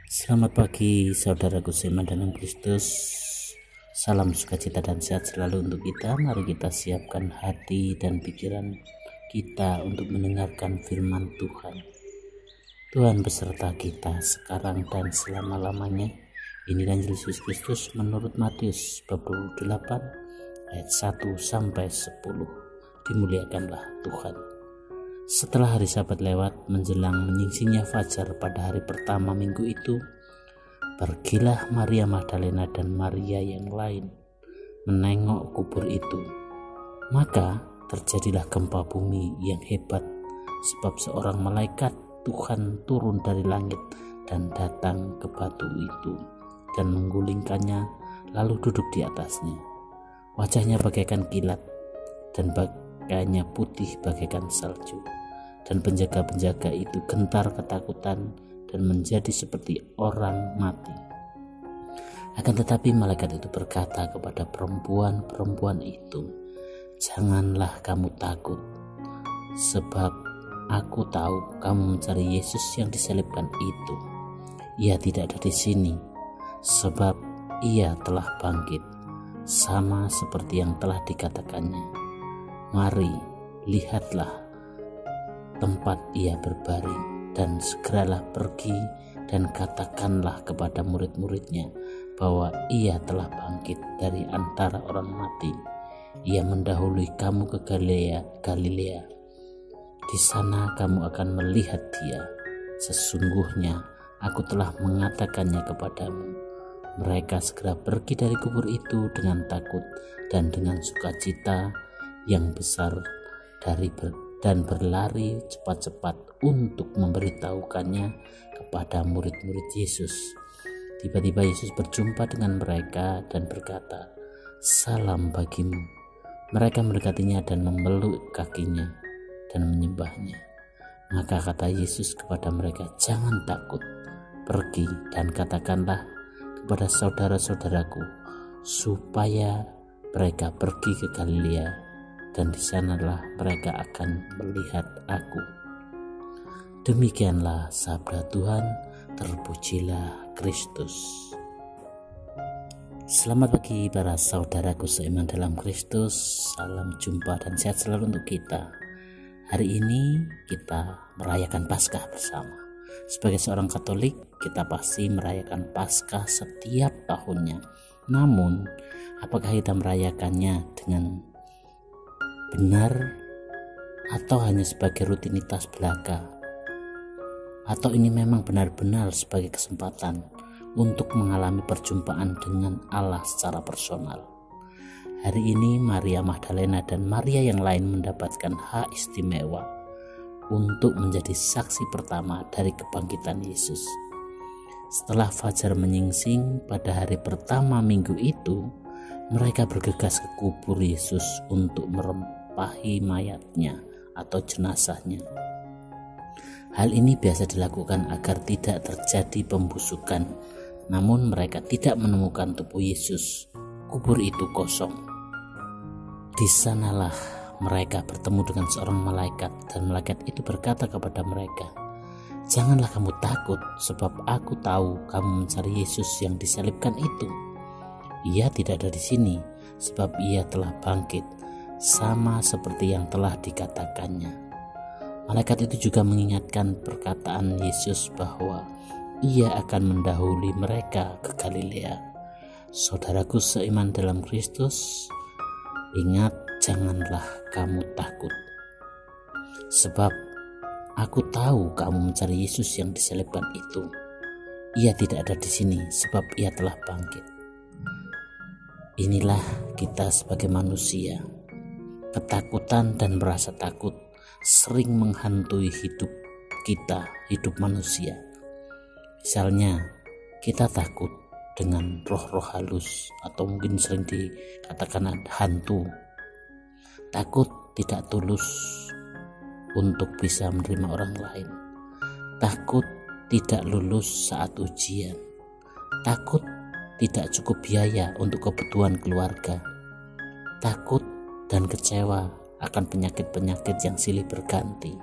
Selamat pagi saudaraku seiman dalam Kristus. Salam sukacita dan sehat selalu untuk kita. Mari kita siapkan hati dan pikiran kita untuk mendengarkan firman Tuhan. Tuhan beserta kita sekarang dan selama-lamanya. Inilah Injil Yesus Kristus menurut Matius 28 ayat 1 sampai 10. Dimuliakanlah Tuhan. Setelah hari Sabat lewat, menjelang menyingsingnya fajar pada hari pertama minggu itu, pergilah Maria Magdalena dan Maria yang lain menengok kubur itu. Maka terjadilah gempa bumi yang hebat, sebab seorang malaikat Tuhan turun dari langit dan datang ke batu itu dan menggulingkannya, lalu duduk di atasnya. Wajahnya bagaikan kilat dan pakaiannya putih bagaikan salju. Dan penjaga-penjaga itu gentar ketakutan dan menjadi seperti orang mati. Akan tetapi malaikat itu berkata kepada perempuan-perempuan itu, "Janganlah kamu takut, sebab aku tahu kamu mencari Yesus yang disalibkan itu. Ia tidak ada di sini, sebab ia telah bangkit, sama seperti yang telah dikatakannya. Mari, lihatlah tempat ia berbaring, dan segeralah pergi dan katakanlah kepada murid-muridnya bahwa ia telah bangkit dari antara orang mati. Ia mendahului kamu ke Galilea. Di sana kamu akan melihat dia. Sesungguhnya aku telah mengatakannya kepadamu." Mereka segera pergi dari kubur itu dengan takut dan dengan sukacita yang besar dan berlari cepat-cepat untuk memberitahukannya kepada murid-murid Yesus. Tiba-tiba Yesus berjumpa dengan mereka dan berkata, "Salam bagimu." Mereka mendekatinya dan memeluk kakinya dan menyembahnya. Maka kata Yesus kepada mereka, "Jangan takut, pergi dan katakanlah kepada saudara-saudaraku supaya mereka pergi ke Galilea, dan di sanalah mereka akan melihat aku." Demikianlah sabda Tuhan, terpujilah Kristus. Selamat pagi para saudaraku seiman dalam Kristus. Salam jumpa dan sehat selalu untuk kita. Hari ini kita merayakan Paskah bersama. Sebagai seorang Katolik, kita pasti merayakan Paskah setiap tahunnya. Namun, apakah kita merayakannya dengan benar atau hanya sebagai rutinitas belaka? Atau ini memang benar-benar sebagai kesempatan untuk mengalami perjumpaan dengan Allah secara personal? Hari ini Maria Magdalena dan Maria yang lain mendapatkan hak istimewa untuk menjadi saksi pertama dari kebangkitan Yesus. Setelah fajar menyingsing pada hari pertama minggu itu, mereka bergegas ke kubur Yesus untuk merempahi mayatnya atau jenazahnya. Hal ini biasa dilakukan agar tidak terjadi pembusukan. Namun mereka tidak menemukan tubuh Yesus. Kubur itu kosong. Di sanalah mereka bertemu dengan seorang malaikat, dan malaikat itu berkata kepada mereka, "Janganlah kamu takut, sebab aku tahu kamu mencari Yesus yang disalibkan itu. Ia tidak ada di sini, sebab ia telah bangkit, sama seperti yang telah dikatakannya." Malaikat itu juga mengingatkan perkataan Yesus bahwa ia akan mendahului mereka ke Galilea. Saudaraku seiman dalam Kristus, ingat, janganlah kamu takut, sebab aku tahu kamu mencari Yesus yang disalibkan itu. Ia tidak ada di sini, sebab ia telah bangkit. Inilah kita sebagai manusia. Ketakutan dan merasa takut sering menghantui hidup kita, hidup manusia. Misalnya, kita takut dengan roh-roh halus, atau mungkin sering dikatakan hantu. Takut tidak tulus untuk bisa menerima orang lain. Takut tidak lulus saat ujian. Takut tidak cukup biaya untuk kebutuhan keluarga. Takut dan kecewa akan penyakit-penyakit yang silih berganti.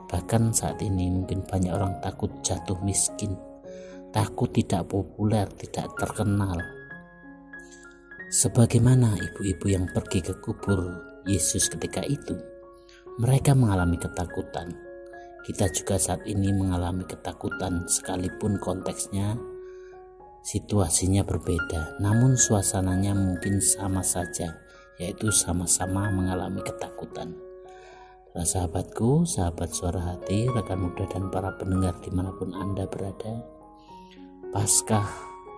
Bahkan saat ini mungkin banyak orang takut jatuh miskin, takut tidak populer, tidak terkenal. Sebagaimana ibu-ibu yang pergi ke kubur Yesus ketika itu, mereka mengalami ketakutan. Kita juga saat ini mengalami ketakutan, sekalipun konteksnya, situasinya berbeda, namun suasananya mungkin sama saja, yaitu sama-sama mengalami ketakutan. Para sahabatku, sahabat Suara Hati, rekan muda dan para pendengar dimanapun Anda berada, Paskah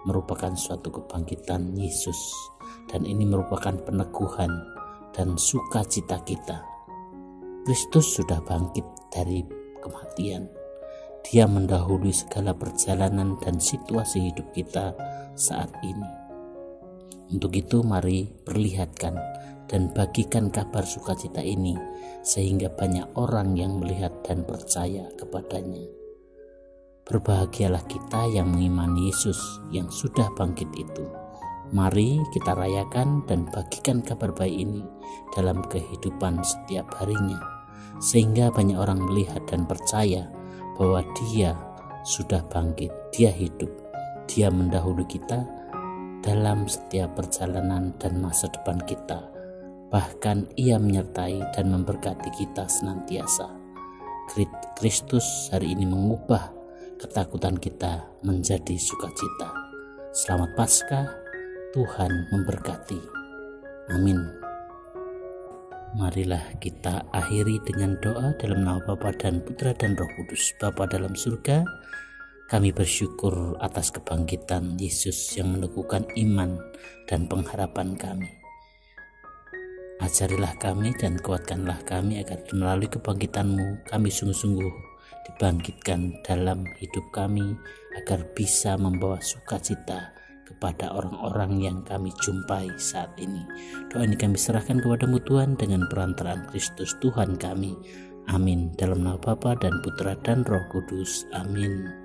merupakan suatu kebangkitan Yesus, dan ini merupakan peneguhan dan sukacita kita. Kristus sudah bangkit dari kematian. Dia mendahului segala perjalanan dan situasi hidup kita saat ini. Untuk itu mari perlihatkan dan bagikan kabar sukacita ini sehingga banyak orang yang melihat dan percaya kepadanya. Berbahagialah kita yang mengimani Yesus yang sudah bangkit itu. Mari kita rayakan dan bagikan kabar baik ini dalam kehidupan setiap harinya, sehingga banyak orang melihat dan percaya bahwa Dia sudah bangkit, Dia hidup, Dia mendahului kita dalam setiap perjalanan dan masa depan kita. Bahkan Ia menyertai dan memberkati kita senantiasa. Kristus hari ini mengubah ketakutan kita menjadi sukacita. Selamat Paskah, Tuhan memberkati. Amin. Marilah kita akhiri dengan doa dalam nama Bapa dan Putra dan Roh Kudus. Bapa dalam surga, kami bersyukur atas kebangkitan Yesus yang meneguhkan iman dan pengharapan kami. Ajarilah kami dan kuatkanlah kami agar melalui kebangkitan-Mu kami sungguh-sungguh dibangkitkan dalam hidup kami, agar bisa membawa sukacita kepada orang-orang yang kami jumpai saat ini. Doa ini kami serahkan kepada-Mu Tuhan dengan perantaraan Kristus Tuhan kami. Amin. Dalam nama Bapa dan Putra dan Roh Kudus. Amin.